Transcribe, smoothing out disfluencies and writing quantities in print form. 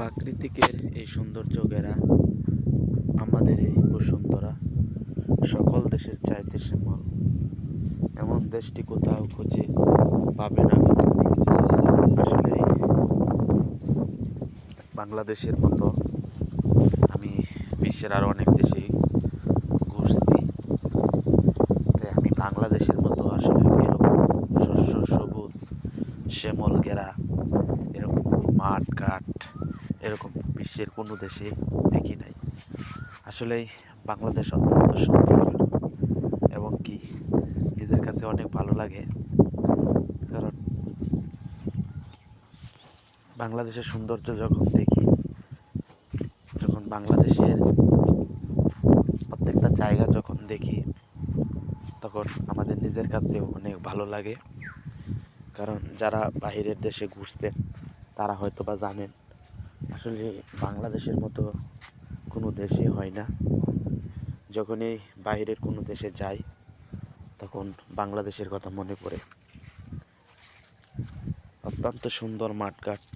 প্রাকৃতিকের এই সৌন্দর্য ঘেরা আমাদের এই বসুন্ধরা সকল দেশের চাইতে শ্যামল। এমন দেশটি কোথাও খুঁজে পাবে না গো তুমি। আসলে বাংলাদেশের মতো আমি বিশ্বের আরও অনেক দেশেই ঘুরছি, তাই আমি বাংলাদেশের মতো আসলে এরকম শস্য সবুজ শ্যামল ঘেরা এরকম মাঠ ঘাট এরকম বিশ্বের কোনো দেশে দেখি নাই। আসলেই বাংলাদেশ অত্যন্ত সুন্দর এবং কি নিজের কাছে অনেক ভালো লাগে, কারণ বাংলাদেশের সৌন্দর্য যখন দেখি, যখন বাংলাদেশের প্রত্যেকটা জায়গা যখন দেখি, তখন আমাদের নিজের কাছেও অনেক ভালো লাগে। কারণ যারা বাহিরের দেশে ঘুরতেন তারা হয়তো বা জানেন আসলে বাংলাদেশের মতো কোনো দেশে হয় না। যখনই বাইরের কোনো দেশে যাই তখন বাংলাদেশের কথা মনে পড়ে। অত্যন্ত সুন্দর মাঠঘাট,